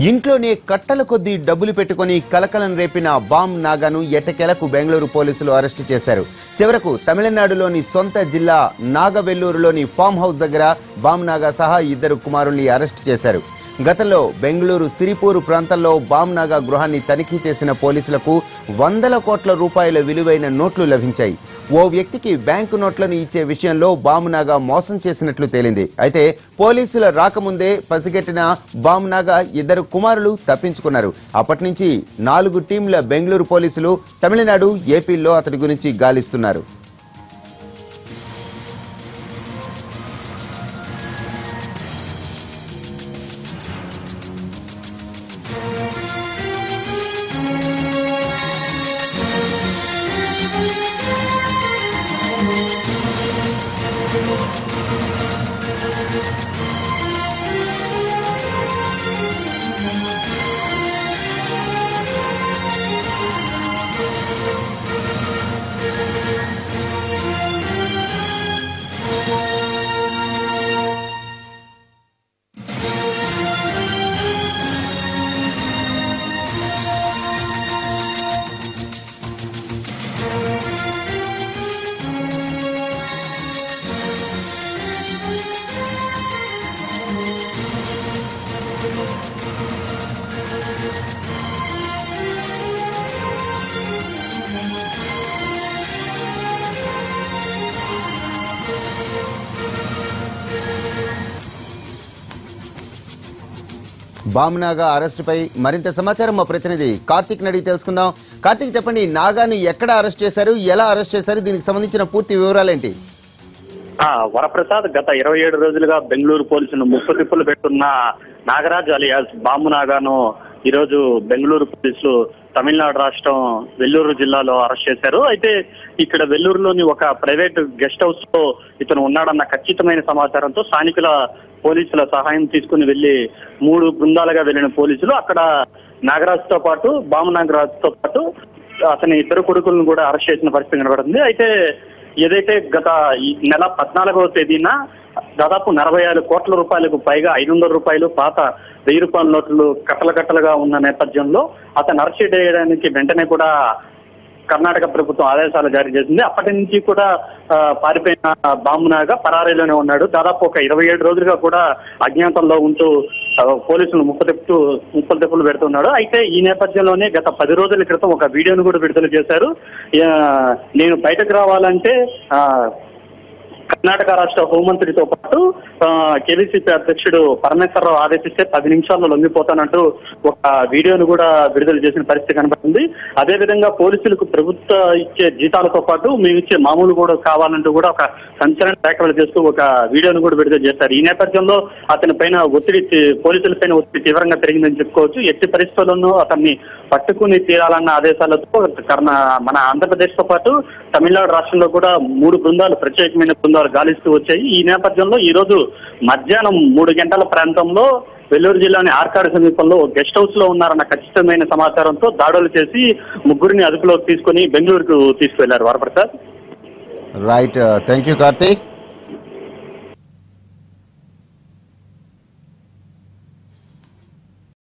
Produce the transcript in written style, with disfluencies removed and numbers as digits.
ఇంట్లోనే కట్టల కొద్దీ డబ్బులు పెట్టుకొని కలకలం రేపిన బామ్ నాగాను ఎట్టకేలకు బెంగళూరు పోలీసులు అరెస్టు చేశారు. చివరకు తమిళనాడులోని సొంత జిల్లా నాగవెల్లూరులోని ఫామ్ హౌస్ దగ్గర బామ్ నాగా సహా ఇద్దరు కుమారుల్ని అరెస్టు చేశారు. గతంలో బెంగళూరు సిరిపూరు ప్రాంతంలో బామ్ నాగా గృహాన్ని తనిఖీ చేసిన పోలీసులకు వందల కోట్ల రూపాయల విలువైన నోట్లు లభించాయి. ఓ వ్యక్తికి బ్యాంకు నోట్లను ఇచ్చే విషయంలో బామ్ నాగా మోసం చేసినట్లు తేలింది. అయితే పోలీసుల రాకముందే పసిగట్టిన బామ్ నాగా ఇద్దరు కుమారులు తప్పించుకున్నారు. అప్పటి నుంచి 4 టీంల బెంగళూరు పోలీసులు తమిళనాడు, ఏపీలో అతడి గురించి గాలిస్తున్నారు. బామ్ నాగా అరెస్టుపై మరింత సమాచారం మా ప్రతినిధి కార్తిక్ అడిగి తెలుసుకుందాం. కార్తిక్, చెప్పండి, నాగాను ఎక్కడ అరెస్ట్ చేశారు, ఎలా అరెస్ట్ చేశారు, దీనికి సంబంధించిన పూర్తి వివరాలేంటి? వరప్రసాద్, గత 27 రోజులుగా బెంగళూరు పోలీసులు ముప్పు తిప్పులు పెట్టున్న నాగరాజ్ అలియాస్ బాము నాగాను ఈరోజు బెంగళూరు పోలీసులు తమిళనాడు రాష్ట్రం వెల్లూరు జిల్లాలో అరెస్ట్ చేశారు. అయితే ఇక్కడ వెల్లూరులోని ఒక ప్రైవేట్ గెస్ట్ హౌస్ లో ఇతను ఉన్నాడన్న ఖచ్చితమైన సమాచారంతో స్థానికుల పోలీసుల సహాయం తీసుకుని వెళ్లి 3 బృందాలుగా వెళ్లిన పోలీసులు అక్కడ నాగరాజ్ తో పాటు బాము నాగరాజ్ తో పాటు అతని ఇద్దరు కొడుకులను కూడా అరెస్ట్ చేసిన పరిస్థితి కనబడుతుంది. అయితే ఏదైతే గత ఈ నెల 14వ తేదీన దాదాపు 46 కోట్ల రూపాయలకు పైగా 500 రూపాయలు పాత 1000 రూపాయల నోట్లు కట్టలుగా ఉన్న నేపథ్యంలో అతను అరెస్ట్ చేయడానికి వెంటనే కూడా కర్ణాటక ప్రభుత్వం ఆదేశాలు జారీ చేసింది. అప్పటి నుంచి కూడా పారిపోయిన బాము నాగా పరారీలోనే ఉన్నాడు. దాదాపు ఒక 27 రోజులుగా కూడా అజ్ఞాతంలో ఉంటూ పోలీసులు ముప్పులు తెప్పులు పెడుతున్నాడు. అయితే ఈ నేపథ్యంలోనే గత 10 రోజుల క్రితం ఒక వీడియోను కూడా విడుదల చేశారు. నేను బయటకు రావాలంటే కర్ణాటక రాష్ట్ర హోంమంత్రితో పాటు కేవీసీపీ అధ్యక్షుడు పరమేశ్వరరావు ఆదేశిస్తే 10 నిమిషాల్లో లొంగిపోతానంటూ ఒక వీడియోను కూడా విడుదల చేసిన పరిస్థితి కనబడుతుంది. అదేవిధంగా పోలీసులకు ప్రభుత్వ ఇచ్చే జీతాలతో పాటు మేము ఇచ్చే మామూలు కూడా కావాలంటూ కూడా ఒక సంచలన వ్యాఖ్యలు చేస్తూ ఒక వీడియోను కూడా విడుదల చేశారు. ఈ నేపథ్యంలో అతని పైన పోలీసుల పైన ఒత్తిడి తీవ్రంగా పెరిగిందని చెప్పుకోవచ్చు. ఎట్టి పరిస్థితుల్లోనూ అతన్ని పట్టుకుని తీరాలన్న ఆదేశాలతో మన ఆంధ్రప్రదేశ్ తో పాటు తమిళనాడు రాష్ట్రంలో కూడా 3 బృందాలు, ప్రత్యేకమైన బృందాలు గాలిస్తూ వచ్చాయి. ఈ నేపథ్యంలో ఈ రోజు మధ్యాహ్నం 3 గంటల ప్రాంతంలో వెల్లూరు జిల్లాని ఆర్కాడ్ సమీపంలో గెస్ట్ హౌస్ లో ఉన్నారన్న ఖచ్చితమైన సమాచారంతో దాడులు చేసి 3గురిని అదుపులోకి తీసుకుని బెంగళూరుకు తీసుకువెళ్లారు. Varaprasad, right, thank you Karthik.